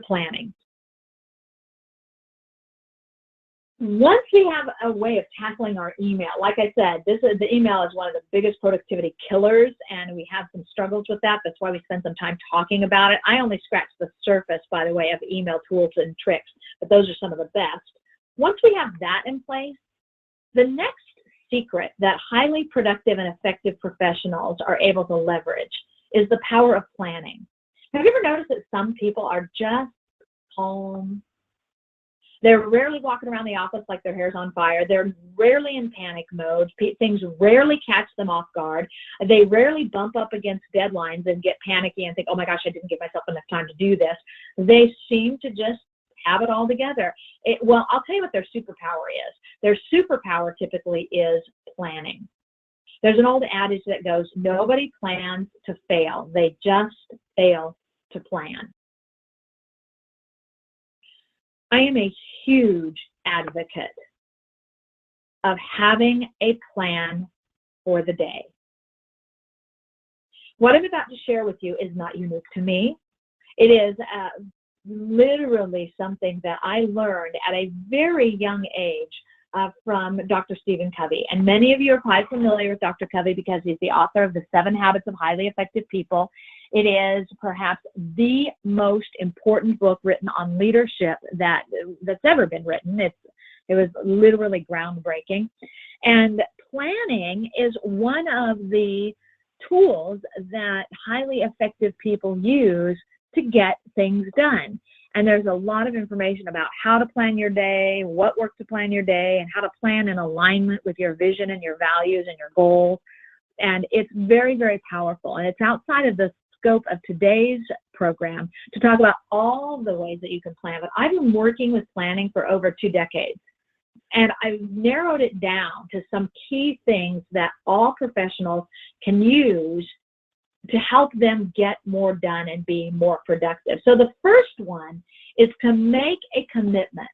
planning. Once we have a way of tackling our email, like I said, the email is one of the biggest productivity killers, and we have some struggles with that. That's why we spend some time talking about it. I only scratched the surface, by the way, of email tools and tricks, but those are some of the best. Once we have that in place, the next secret that highly productive and effective professionals are able to leverage is the power of planning. Have you ever noticed that some people are just calm? They're rarely walking around the office like their hair's on fire. They're rarely in panic mode. Things rarely catch them off guard. They rarely bump up against deadlines and get panicky and think, oh my gosh, I didn't give myself enough time to do this. They seem to just have it all together. Well, I'll tell you what their superpower is. Their superpower typically is planning. There's an old adage that goes, nobody plans to fail. They just fail to plan. I am a huge advocate of having a plan for the day. What I'm about to share with you is not unique to me. It is literally something that I learned at a very young age from Dr. Stephen Covey. And many of you are quite familiar with Dr. Covey because he's the author of the 7 Habits of Highly Effective People. It is perhaps the most important book written on leadership that's ever been written. It was literally groundbreaking. And planning is one of the tools that highly effective people use to get things done. And there's a lot of information about how to plan your day, what works to plan your day, and how to plan in alignment with your vision and your values and your goals. And it's very, very powerful. And it's outside of the scope of today's program to talk about all the ways that you can plan. But I've been working with planning for over 2 decades. And I've narrowed it down to some key things that all professionals can use to help them get more done and be more productive. So the first one is to make a commitment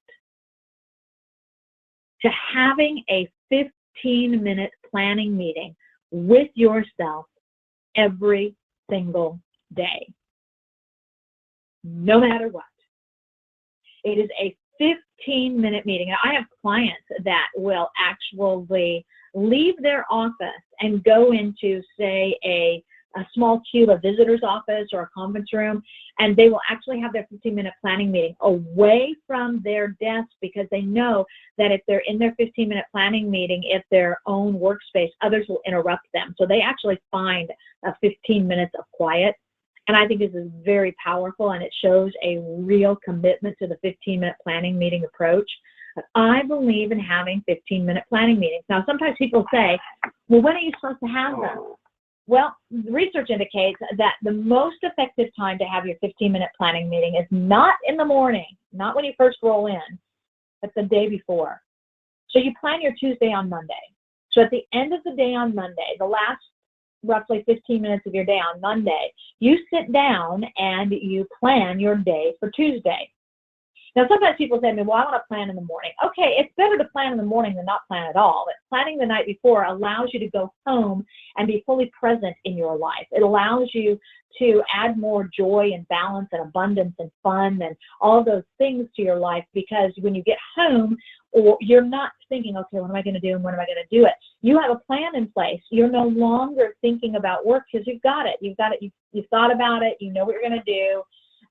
to having a 15-minute planning meeting with yourself every single day, no matter what. It is a 15-minute meeting. Now, I have clients that will actually leave their office and go into, say, a small cube, a visitor's office or a conference room, and they will actually have their 15-minute planning meeting away from their desk because they know that if they're in their 15-minute planning meeting, it's their own workspace, others will interrupt them. So they actually find 15 minutes of quiet. And I think this is very powerful, and it shows a real commitment to the 15-minute planning meeting approach. I believe in having 15-minute planning meetings. Now, sometimes people say, well, when are you supposed to have them? Well, research indicates that the most effective time to have your 15-minute planning meeting is not in the morning, not when you first roll in, but the day before. So you plan your Tuesday on Monday. So at the end of the day on Monday, the last roughly 15 minutes of your day on Monday, you sit down and you plan your day for Tuesday. Now, sometimes people say to me, well, I want to plan in the morning. Okay, it's better to plan in the morning than not plan at all. But planning the night before allows you to go home and be fully present in your life. It allows you to add more joy and balance and abundance and fun and all those things to your life, because when you get home, or you're not thinking, okay, what am I going to do and when am I going to do it? You have a plan in place. You're no longer thinking about work because you've got it. You've thought about it. You know what you're going to do.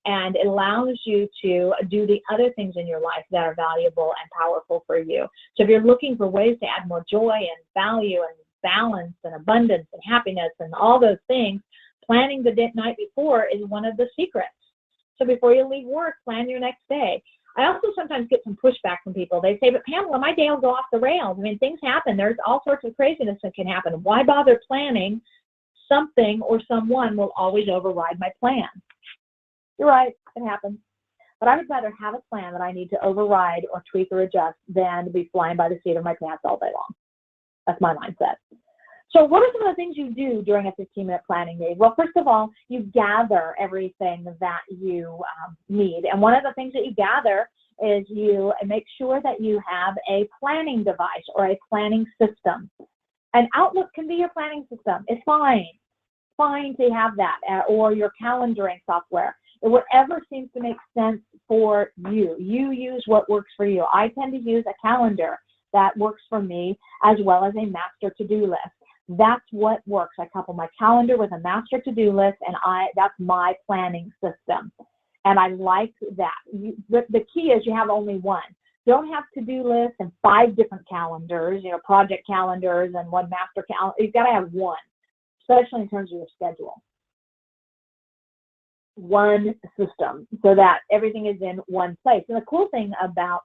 And it allows you to do the other things in your life that are valuable and powerful for you. So if you're looking for ways to add more joy and value and balance and abundance and happiness and all those things, planning the night before is one of the secrets. So before you leave work, plan your next day. I also sometimes get some pushback from people. They say, but Pamela, my day will go off the rails. I mean, things happen. There's all sorts of craziness that can happen. Why bother planning? Something or someone will always override my plan. You're right, it happens. But I would rather have a plan that I need to override or tweak or adjust than to be flying by the seat of my pants all day long. That's my mindset. So what are some of the things you do during a 15-minute planning meeting? Well, first of all, you gather everything that you need. And one of the things that you gather is you make sure that you have a planning device or a planning system. And Outlook can be your planning system. It's fine to have that, or your calendaring software. whatever seems to make sense for you. You use what works for you. I tend to use a calendar that works for me, as well as a master to-do list. That's what works. I couple my calendar with a master to-do list, and that's my planning system. And I like that. The key is you have only one. Don't have to-do lists and 5 different calendars, project calendars and one master calendar. You've got to have one, especially in terms of your schedule. One system so that everything is in one place. And the cool thing about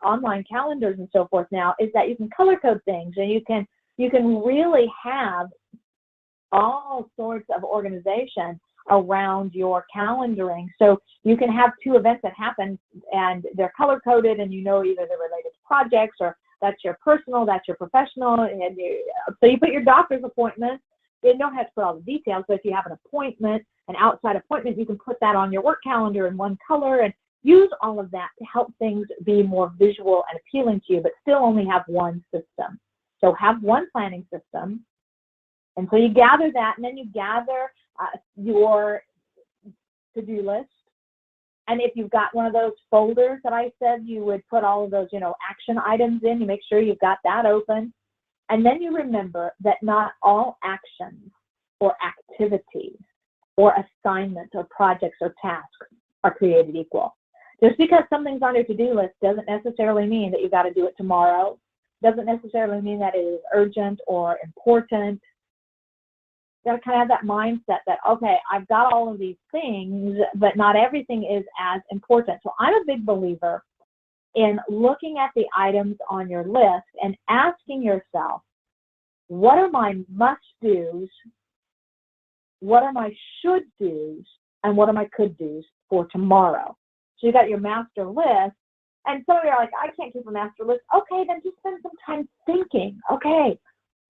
online calendars and so forth now is that you can color code things, and you can really have all sorts of organization around your calendaring. So you can have 2 events that happen and they're color coded, and either they're related to projects, or that's your personal, that's your professional. And so you put your doctor's appointment. You don't have to put all the details, but if you have an appointment, an outside appointment, you can put that on your work calendar in one color and use all of that to help things be more visual and appealing to you, but still only have one system. So have one planning system. And so you gather that, and then you gather your to-do list. And if you've got one of those folders that I said you would put all of those, action items in, you make sure you've got that open. And then you remember that not all actions or activities or assignments or projects or tasks are created equal. Just because something's on your to-do list doesn't necessarily mean that you got to do it tomorrow. Doesn't necessarily mean that it is urgent or important. You got to kind of have that mindset that, okay, I've got all of these things, but not everything is as important. So I'm a big believer in looking at the items on your list and asking yourself, what are my must-dos, what are my should-dos, and what are my could-dos for tomorrow? So you got your master list, and some of you are like, I can't keep a master list. Okay, then just spend some time thinking, okay,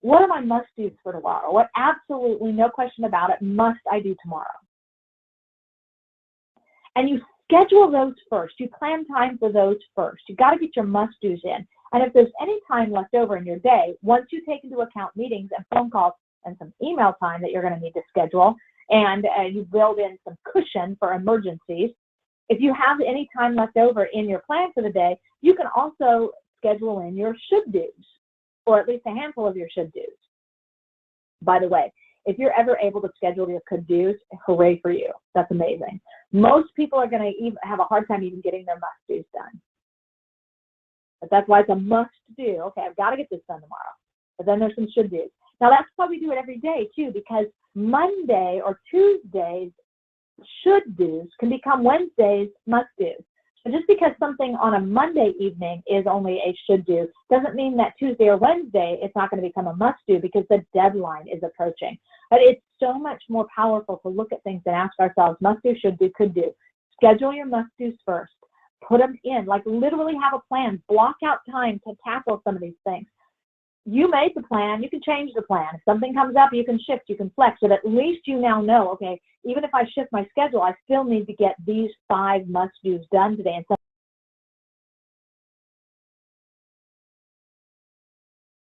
what are my must-dos for tomorrow? What absolutely, no question about it, must I do tomorrow? And you schedule those first. You plan time for those first. You got to get your must-dos in. And if there's any time left over in your day, once you take into account meetings and phone calls and some email time that you're going to need to schedule, and you build in some cushion for emergencies, if you have any time left over in your plan for the day, you can also schedule in your should-dos, or at least a handful of your should-dos. By the way, if you're ever able to schedule your could-dos, hooray for you. That's amazing. Most people are going to have a hard time even getting their must-dos done. But that's why it's a must-do. Okay, I've got to get this done tomorrow. But then there's some should-dos. Now, that's why we do it every day, too, because Monday or Tuesdays should-dos can become Wednesday's must-dos. So just because something on a Monday evening is only a should-do doesn't mean that Tuesday or Wednesday it's not going to become a must-do, because the deadline is approaching. But it's so much more powerful to look at things and ask ourselves, must-do, should-do, could-do. Schedule your must-dos first. Put them in, like literally have a plan. Block out time to tackle some of these things. You made the plan, you can change the plan. If something comes up, you can shift, you can flex, but at least you now know, okay, even if I shift my schedule, I still need to get these 5 must-dos done today. And